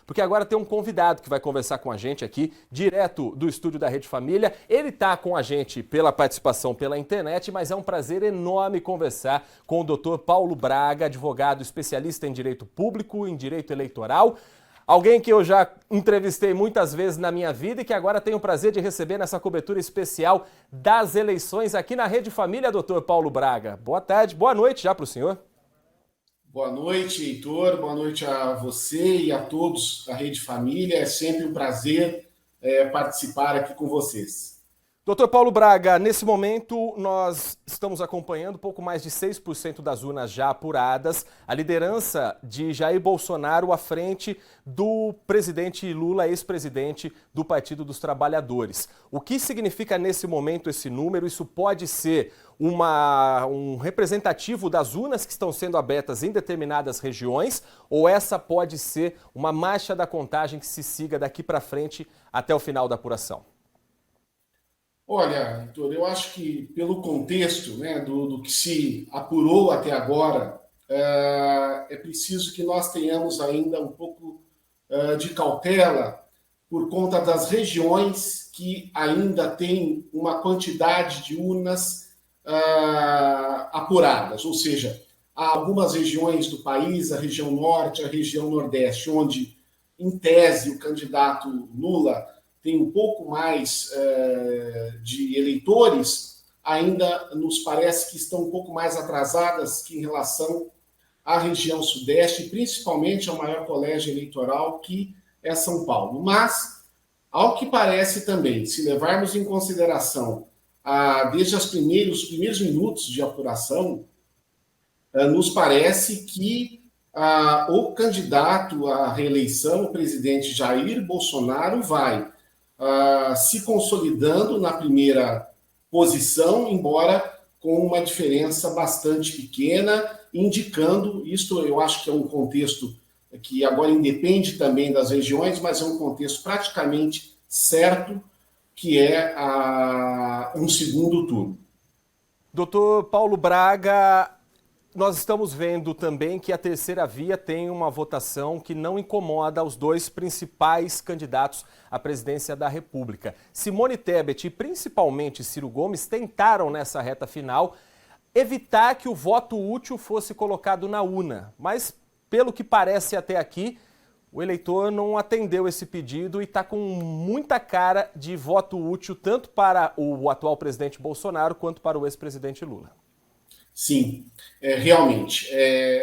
porque agora tem um convidado que vai conversar com a gente aqui, direto do estúdio da Rede Família. Ele está com a gente pela participação pela internet, mas é um prazer enorme conversar com o Dr. Paulo Braga, advogado especialista em direito público, em direito eleitoral. Alguém que eu já entrevistei muitas vezes na minha vida e que agora tenho o prazer de receber nessa cobertura especial das eleições aqui na Rede Família, doutor Paulo Braga. Boa tarde, boa noite já para o senhor. Boa noite, Heitor. Boa noite a você e a todos da Rede Família. É sempre um prazer participar aqui com vocês. Doutor Paulo Braga, nesse momento nós estamos acompanhando pouco mais de 6% das urnas já apuradas, a liderança de Jair Bolsonaro à frente do presidente Lula, ex-presidente do Partido dos Trabalhadores. O que significa nesse momento esse número? Isso pode ser um representativo das urnas que estão sendo abertas em determinadas regiões, ou essa pode ser uma marcha da contagem que se siga daqui para frente até o final da apuração? Olha, Heitor, eu acho que pelo contexto, né, do que se apurou até agora, é preciso que nós tenhamos ainda um pouco de cautela por conta das regiões que ainda têm uma quantidade de urnas apuradas. Ou seja, há algumas regiões do país, a região norte, a região nordeste, onde, em tese, o candidato Lula tem um pouco mais de eleitores, ainda nos parece que estão um pouco mais atrasadas que em relação à região sudeste, principalmente ao maior colégio eleitoral, que é São Paulo. Mas, ao que parece também, se levarmos em consideração desde os primeiros minutos de apuração, nos parece que o candidato à reeleição, o presidente Jair Bolsonaro, vai se consolidando na primeira posição, embora com uma diferença bastante pequena, indicando, isto eu acho que é um contexto que agora independe também das regiões, mas é um contexto praticamente certo, que é um segundo turno. Doutor Paulo Braga, nós estamos vendo também que a terceira via tem uma votação que não incomoda os dois principais candidatos à presidência da República. Simone Tebet e principalmente Ciro Gomes tentaram nessa reta final evitar que o voto útil fosse colocado na urna, mas pelo que parece até aqui, o eleitor não atendeu esse pedido e está com muita cara de voto útil tanto para o atual presidente Bolsonaro quanto para o ex-presidente Lula. Sim, realmente.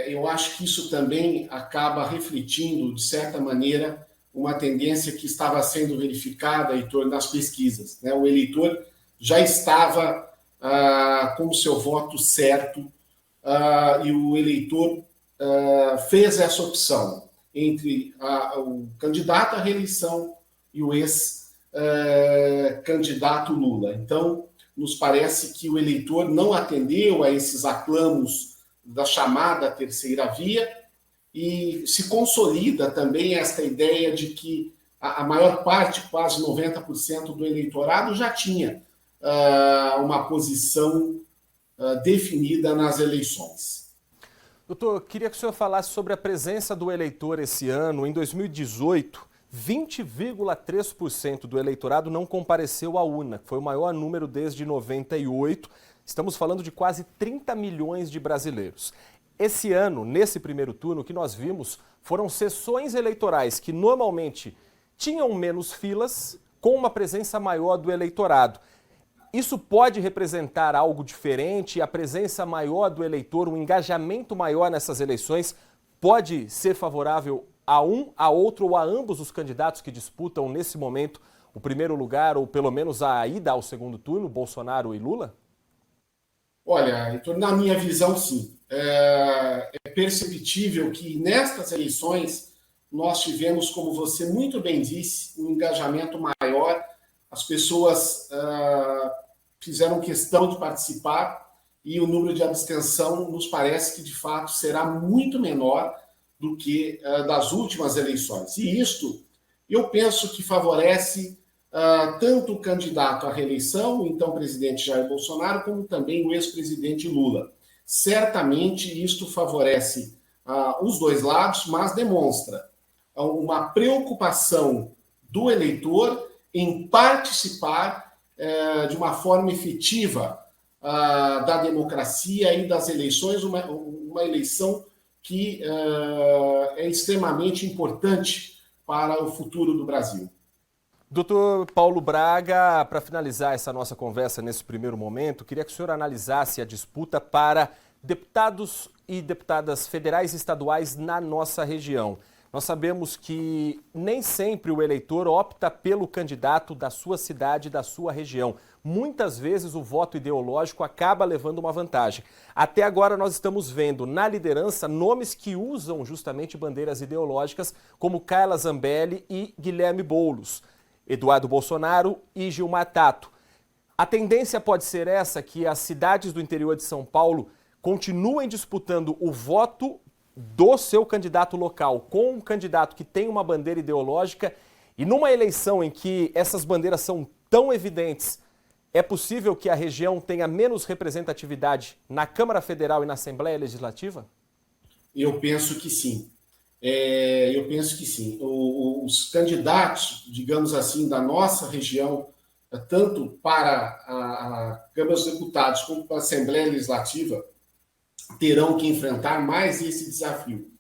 Eu acho que isso também acaba refletindo, de certa maneira, uma tendência que estava sendo verificada, Heitor, nas pesquisas, né? O eleitor já estava com o seu voto certo e o eleitor fez essa opção entre o candidato à reeleição e o ex-candidato Lula. Então, nos parece que o eleitor não atendeu a esses aclamos da chamada terceira via e se consolida também esta ideia de que a maior parte, quase 90% do eleitorado, já tinha uma posição definida nas eleições. Doutor, queria que o senhor falasse sobre a presença do eleitor esse ano. Em 2018, 20,3% do eleitorado não compareceu à urna, que foi o maior número desde 98. Estamos falando de quase 30 milhões de brasileiros. Esse ano, nesse primeiro turno, o que nós vimos foram sessões eleitorais que normalmente tinham menos filas, com uma presença maior do eleitorado. Isso pode representar algo diferente? A presença maior do eleitor, um engajamento maior nessas eleições, pode ser favorável a um, a outro ou a ambos os candidatos que disputam nesse momento o primeiro lugar ou pelo menos a ida ao segundo turno, Bolsonaro e Lula? Olha, na minha visão, sim. É perceptível que nestas eleições nós tivemos, como você muito bem disse, um engajamento maior. As pessoas fizeram questão de participar e o número de abstenção nos parece que, de fato, será muito menor do que das últimas eleições. E isto, eu penso que favorece tanto o candidato à reeleição, o então presidente Jair Bolsonaro, como também o ex-presidente Lula. Certamente isto favorece os dois lados, mas demonstra uma preocupação do eleitor em participar de uma forma efetiva da democracia e das eleições, uma eleição que é extremamente importante para o futuro do Brasil. Doutor Paulo Braga, para finalizar essa nossa conversa nesse primeiro momento, queria que o senhor analisasse a disputa para deputados e deputadas federais e estaduais na nossa região. Nós sabemos que nem sempre o eleitor opta pelo candidato da sua cidade, da sua região. Muitas vezes o voto ideológico acaba levando uma vantagem. Até agora nós estamos vendo na liderança nomes que usam justamente bandeiras ideológicas, como Carla Zambelli e Guilherme Boulos, Eduardo Bolsonaro e Gilmar Tato. A tendência pode ser essa, que as cidades do interior de São Paulo continuem disputando o voto do seu candidato local com um candidato que tem uma bandeira ideológica, e numa eleição em que essas bandeiras são tão evidentes, é possível que a região tenha menos representatividade na Câmara Federal e na Assembleia Legislativa? Eu penso que sim. Eu penso que sim. Os candidatos, digamos assim, da nossa região, tanto para a Câmara dos Deputados como para a Assembleia Legislativa, terão que enfrentar mais esse desafio,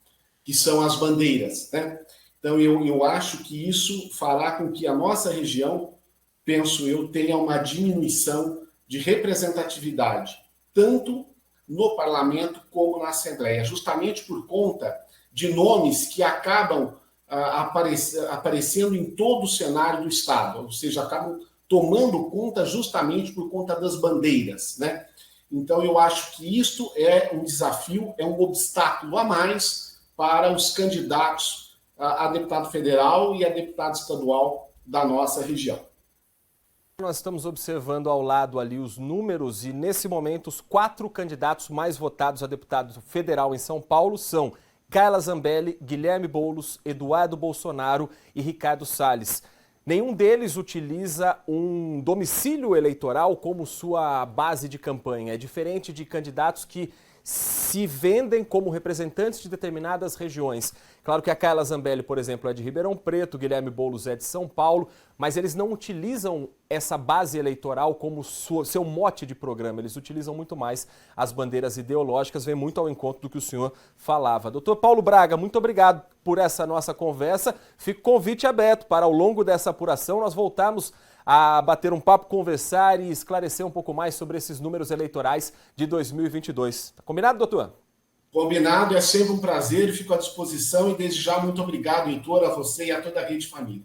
que são as bandeiras, né? Então, eu acho que isso fará com que a nossa região, penso eu, tenha uma diminuição de representatividade, tanto no parlamento como na Assembleia, justamente por conta de nomes que acabam aparecendo em todo o cenário do Estado, ou seja, acabam tomando conta justamente por conta das bandeiras, né? Então, eu acho que isto é um desafio, é um obstáculo a mais para os candidatos a deputado federal e a deputado estadual da nossa região. Nós estamos observando ao lado ali os números e, nesse momento, os 4 candidatos mais votados a deputado federal em São Paulo são Carla Zambelli, Guilherme Boulos, Eduardo Bolsonaro e Ricardo Salles. Nenhum deles utiliza um domicílio eleitoral como sua base de campanha. É diferente de candidatos que se vendem como representantes de determinadas regiões. Claro que a Carla Zambelli, por exemplo, é de Ribeirão Preto, Guilherme Boulos é de São Paulo, mas eles não utilizam essa base eleitoral como seu mote de programa. Eles utilizam muito mais as bandeiras ideológicas, vem muito ao encontro do que o senhor falava. Doutor Paulo Braga, muito obrigado por essa nossa conversa. Fica o convite aberto para, ao longo dessa apuração, nós voltarmos a bater um papo, conversar e esclarecer um pouco mais sobre esses números eleitorais de 2022. Tá combinado, doutor? Combinado, é sempre um prazer e fico à disposição. E desde já, muito obrigado, Heitor, a você e a toda a Rede Família.